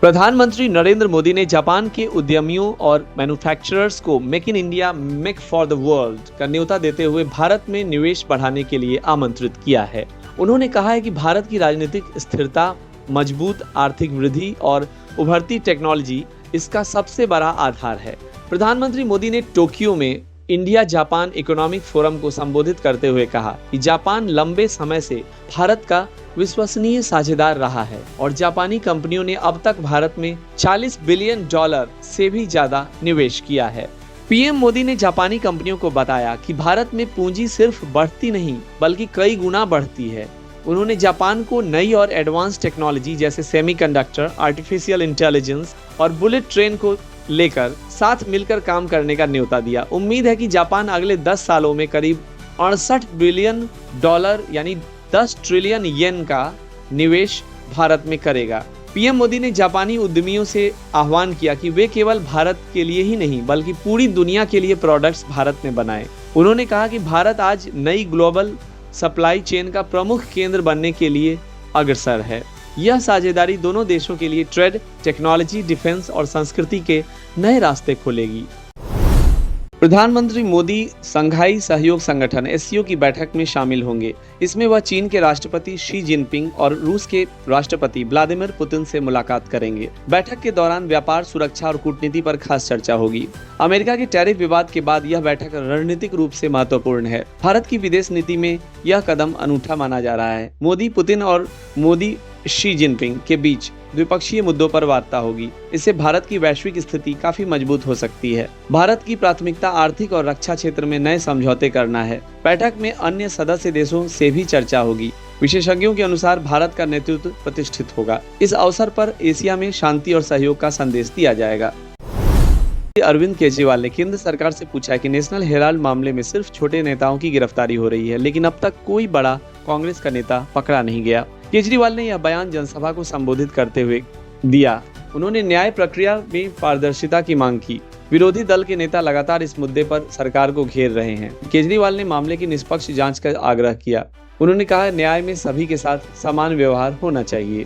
प्रधानमंत्री नरेंद्र मोदी ने जापान के उद्यमियों और मैन्युफैक्चरर्स को make in India make for the world का न्योता देते हुए भारत में निवेश बढ़ाने के लिए आमंत्रित किया है। उन्होंने कहा है कि भारत की राजनीतिक स्थिरता, मजबूत आर्थिक वृद्धि और उभरती टेक्नोलॉजी इसका सबसे बड़ा आधार है। प्रधानमंत्री मोदी ने टोक्यो में इंडिया जापान इकोनॉमिक फोरम को संबोधित करते हुए कहा कि जापान लंबे समय से भारत का विश्वसनीय साझेदार रहा है और जापानी कंपनियों ने अब तक भारत में $40 बिलियन से भी ज्यादा निवेश किया है। पीएम मोदी ने जापानी कंपनियों को बताया कि भारत में पूंजी सिर्फ बढ़ती नहीं बल्कि कई गुना बढ़ती है। उन्होंने जापान को नई और एडवांस टेक्नोलॉजी जैसे सेमीकंडक्टर, आर्टिफिशियल इंटेलिजेंस और बुलेट ट्रेन को लेकर साथ मिलकर काम करने का न्योता दिया। उम्मीद है कि जापान अगले 10 सालों में करीब $68 बिलियन यानी 10 ट्रिलियन येन का निवेश भारत में करेगा। पीएम मोदी ने जापानी उद्यमियों से आह्वान किया कि वे केवल भारत के लिए ही नहीं बल्कि पूरी दुनिया के लिए प्रोडक्ट्स भारत में बनाएं। उन्होंने कहा कि भारत आज नई ग्लोबल सप्लाई चेन का प्रमुख केंद्र बनने के लिए अग्रसर है। यह साझेदारी दोनों देशों के लिए ट्रेड, टेक्नोलॉजी, डिफेंस और संस्कृति के नए रास्ते खोलेगी। प्रधानमंत्री मोदी शंघाई सहयोग संगठन (एससीओ) की बैठक में शामिल होंगे। इसमें वह चीन के राष्ट्रपति शी जिनपिंग और रूस के राष्ट्रपति व्लादिमीर पुतिन से मुलाकात करेंगे। बैठक के दौरान व्यापार, सुरक्षा और कूटनीति पर खास चर्चा होगी। अमेरिका के टैरिफ विवाद के बाद यह बैठक रणनीतिक रूप से महत्वपूर्ण है। भारत की विदेश नीति में यह कदम अनूठा माना जा रहा है। मोदी पुतिन और मोदी शी जिनपिंग के बीच द्विपक्षीय मुद्दों पर वार्ता होगी। इससे भारत की वैश्विक स्थिति काफी मजबूत हो सकती है। भारत की प्राथमिकता आर्थिक और रक्षा क्षेत्र में नए समझौते करना है। बैठक में अन्य सदस्य देशों से भी चर्चा होगी। विशेषज्ञों के अनुसार भारत का नेतृत्व प्रतिष्ठित होगा। इस अवसर पर एशिया में शांति और सहयोग का संदेश दिया जाएगा। अरविंद केजरीवाल ने केंद्र सरकार से पूछा कि नेशनल हेराल्ड मामले में सिर्फ छोटे नेताओं की गिरफ्तारी हो रही है, लेकिन अब तक कोई बड़ा कांग्रेस का नेता पकड़ा नहीं गया। केजरीवाल ने यह बयान जनसभा को संबोधित करते हुए दिया। उन्होंने न्याय प्रक्रिया में पारदर्शिता की मांग की। विरोधी दल के नेता लगातार इस मुद्दे पर सरकार को घेर रहे हैं। केजरीवाल ने मामले की निष्पक्ष जांच का आग्रह किया। उन्होंने कहा, न्याय में सभी के साथ समान व्यवहार होना चाहिए।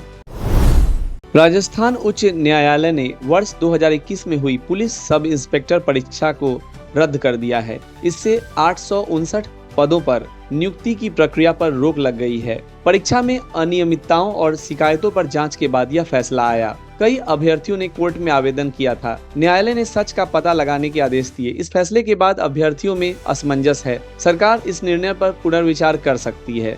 राजस्थान उच्च न्यायालय ने वर्ष 2021 में हुई पुलिस सब इंस्पेक्टर परीक्षा को रद्द कर दिया है। इससे 859 पदों पर नियुक्ति की प्रक्रिया पर रोक लग गई है। परीक्षा में अनियमितताओं और शिकायतों पर जांच के बाद यह फैसला आया। कई अभ्यर्थियों ने कोर्ट में आवेदन किया था। न्यायालय ने सच का पता लगाने के आदेश दिए। इस फैसले के बाद अभ्यर्थियों में असमंजस है। सरकार इस निर्णय पर पुनर्विचार कर सकती है।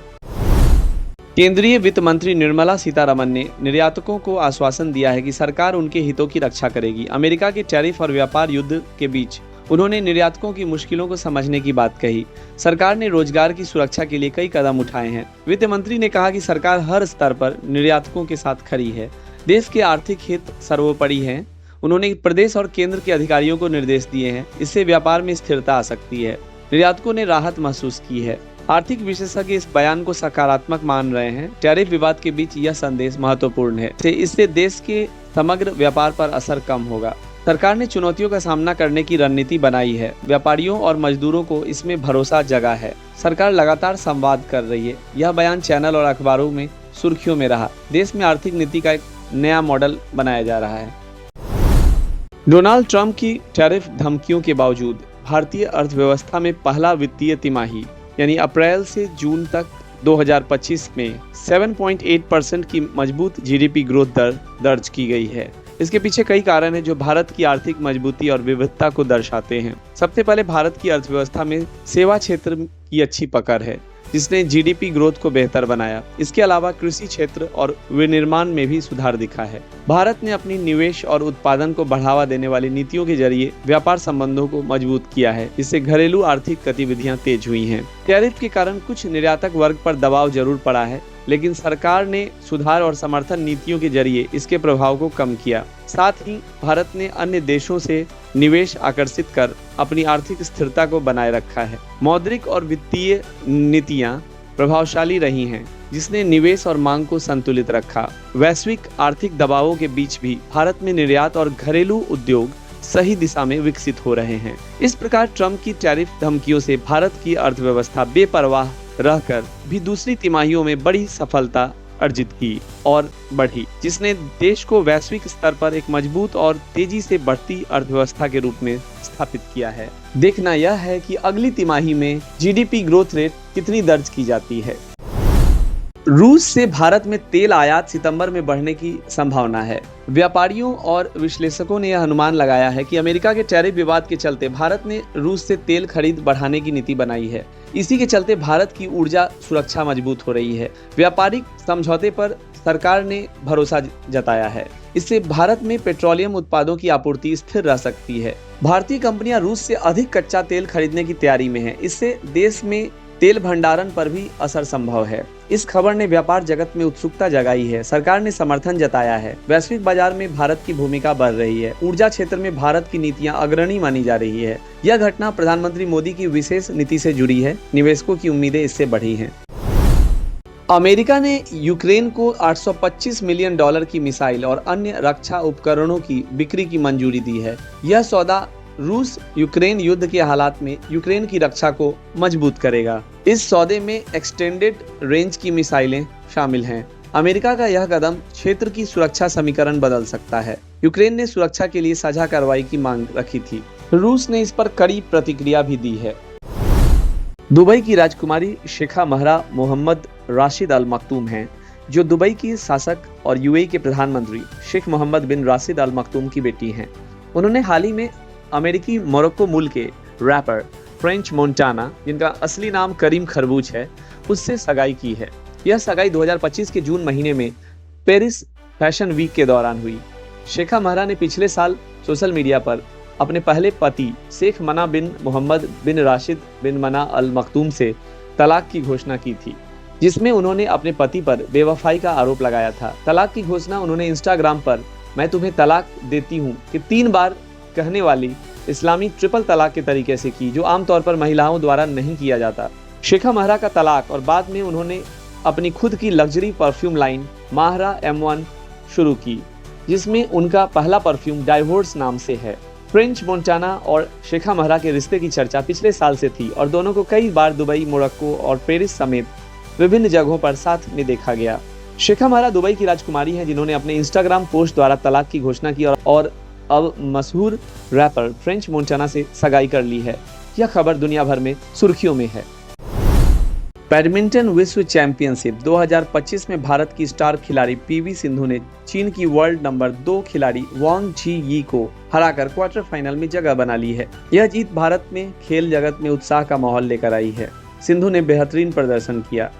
केंद्रीय वित्त मंत्री निर्मला सीतारमण ने निर्यातकों को आश्वासन दिया है कि सरकार उनके हितों की रक्षा करेगी। अमेरिका के टैरिफ और व्यापार युद्ध के बीच उन्होंने निर्यातकों की मुश्किलों को समझने की बात कही। सरकार ने रोजगार की सुरक्षा के लिए कई कदम उठाए हैं। वित्त मंत्री ने कहा कि सरकार हर स्तर पर निर्यातकों के साथ खड़ी है। देश के आर्थिक हित सर्वोपरि हैं। उन्होंने प्रदेश और केंद्र के अधिकारियों को निर्देश दिए हैं। इससे व्यापार में स्थिरता आ सकती है। निर्यातकों ने राहत महसूस की है। आर्थिक विशेषज्ञ इस बयान को सकारात्मक मान रहे हैं। टैरिफ विवाद के बीच यह संदेश महत्वपूर्ण है। इससे देश के समग्र व्यापार पर असर कम होगा। सरकार ने चुनौतियों का सामना करने की रणनीति बनाई है। व्यापारियों और मजदूरों को इसमें भरोसा जगा है। सरकार लगातार संवाद कर रही है। यह बयान चैनल और अखबारों में सुर्खियों में रहा। देश में आर्थिक नीति का एक नया मॉडल बनाया जा रहा है। डोनाल्ड ट्रंप की टैरिफ धमकियों के बावजूद भारतीय अर्थव्यवस्था में पहला वित्तीय तिमाही यानी अप्रैल से जून तक 2025 में 7.8% की मजबूत जीडीपी ग्रोथ दर दर्ज की गई है। इसके पीछे कई कारण हैं जो भारत की आर्थिक मजबूती और विविधता को दर्शाते हैं। सबसे पहले भारत की अर्थव्यवस्था में सेवा क्षेत्र की अच्छी पकड़ है, जिसने जीडीपी ग्रोथ को बेहतर बनाया। इसके अलावा कृषि क्षेत्र और विनिर्माण में भी सुधार दिखा है। भारत ने अपनी निवेश और उत्पादन को बढ़ावा देने वाली नीतियों के जरिए व्यापार संबंधों को मजबूत किया है, जिससे घरेलू आर्थिक गतिविधियां तेज हुई हैं। टैरिफ के कारण कुछ निर्यातक वर्ग पर दबाव जरूर पड़ा है, लेकिन सरकार ने सुधार और समर्थन नीतियों के जरिए इसके प्रभाव को कम किया। साथ ही भारत ने अन्य देशों से निवेश आकर्षित कर अपनी आर्थिक स्थिरता को बनाए रखा है। मौद्रिक और वित्तीय नीतियां प्रभावशाली रही हैं, जिसने निवेश और मांग को संतुलित रखा। वैश्विक आर्थिक दबावों के बीच भी भारत में निर्यात और घरेलू उद्योग सही दिशा में विकसित हो रहे हैं। इस प्रकार ट्रंप की टैरिफ धमकियों से भारत की अर्थव्यवस्था बेपरवाह रहकर भी दूसरी तिमाहियों में बड़ी सफलता अर्जित की और बढ़ी, जिसने देश को वैश्विक स्तर पर एक मजबूत और तेजी से बढ़ती अर्थव्यवस्था के रूप में स्थापित किया है। देखना यह है कि अगली तिमाही में जीडीपी ग्रोथ रेट कितनी दर्ज की जाती है। रूस से भारत में तेल आयात सितंबर में बढ़ने की संभावना है। व्यापारियों और विश्लेषकों ने यह अनुमान लगाया है कि अमेरिका के टैरिफ विवाद के चलते भारत ने रूस से तेल खरीद बढ़ाने की नीति बनाई है। इसी के चलते भारत की ऊर्जा सुरक्षा मजबूत हो रही है। व्यापारिक समझौते पर सरकार ने भरोसा जताया है। इससे भारत में पेट्रोलियम उत्पादों की आपूर्ति स्थिर रह सकती है। भारतीय कंपनियां रूस से अधिक कच्चा तेल खरीदने की तैयारी में हैं। इससे देश में तेल भंडारण पर भी असर संभव है। इस खबर ने व्यापार जगत में उत्सुकता जगाई है। सरकार ने समर्थन जताया है। वैश्विक बाजार में भारत की भूमिका बढ़ रही है। ऊर्जा क्षेत्र में भारत की नीतियां अग्रणी मानी जा रही है। यह घटना प्रधानमंत्री मोदी की विशेष नीति से जुड़ी है। निवेशकों की उम्मीदें इससे बढ़ी हैं। अमेरिका ने यूक्रेन को $825 मिलियन की मिसाइल और अन्य रक्षा उपकरणों की बिक्री की मंजूरी दी है। यह सौदा रूस यूक्रेन युद्ध के हालात में यूक्रेन की रक्षा को मजबूत करेगा। इस सौदे में एक्सटेंडेड रेंज की मिसाइलें शामिल हैं। अमेरिका का यह कदम क्षेत्र की सुरक्षा समीकरण बदल सकता है। यूक्रेन ने सुरक्षा के लिए साझा कार्रवाई की मांग रखी थी। रूस ने इस पर कड़ी प्रतिक्रिया भी दी है। दुबई की राजकुमारी शेखा महरा मोहम्मद राशिद अल मखतूम हैं, जो दुबई की शासक और यूएई के प्रधानमंत्री शेख मोहम्मद बिन राशिद अल मखतूम की बेटी हैं। उन्होंने हाल ही में अमेरिकी मोरक्को मूल के रैपर फ्रेंच मोंटाना, जिनका असली नाम करीम खरबूज है, उससे सगाई की है। यह सगाई 2025 के जून महीने में पेरिस फैशन वीक के दौरान हुई। शेखा महरा ने पिछले साल सोशल मीडिया पर अपने पहले पति शेख मना बिन मोहम्मद बिन राशिद बिन मना अल मखतूम से तलाक की घोषणा की थी, जिसमें उन्होंने अपने पति पर बेवफाई का आरोप लगाया था। तलाक की घोषणा उन्होंने इंस्टाग्राम पर मैं तुम्हें तलाक देती हूँ कि 3 बार कहने वाली इस्लामी ट्रिपल तलाक के तरीके से की, जो आमतौर पर महिलाओं द्वारा नहीं किया जाता। शेखा महरा का तलाक और बाद में उन्होंने अपनी खुद की luxury perfume line Mahra M1 शुरू की, जिसमें उनका पहला परफ्यूम डाइवोर्स नाम से है। फ्रेंच मोंटाना और शेखा महरा के रिश्ते की चर्चा पिछले साल से थी और दोनों को कई बार दुबई, मोरक्को और पेरिस समेत विभिन्न जगहों पर साथ में देखा गया। शेखा महरा दुबई की राजकुमारी हैं, जिन्होंने अपने इंस्टाग्राम पोस्ट द्वारा तलाक की घोषणा की और अब मशहूर रैपर फ्रेंच मोंटाना से सगाई कर ली है। यह खबर दुनिया भर में सुर्खियों में है। बैडमिंटन विश्व चैंपियनशिप 2025 में भारत की स्टार खिलाड़ी पीवी सिंधु ने चीन की वर्ल्ड नंबर 2 खिलाड़ी वांग झी को हराकर क्वार्टर फाइनल में जगह बना ली है। यह जीत भारत में खेल जगत में उत्साह का माहौल लेकर आई है। सिंधु ने बेहतरीन प्रदर्शन किया।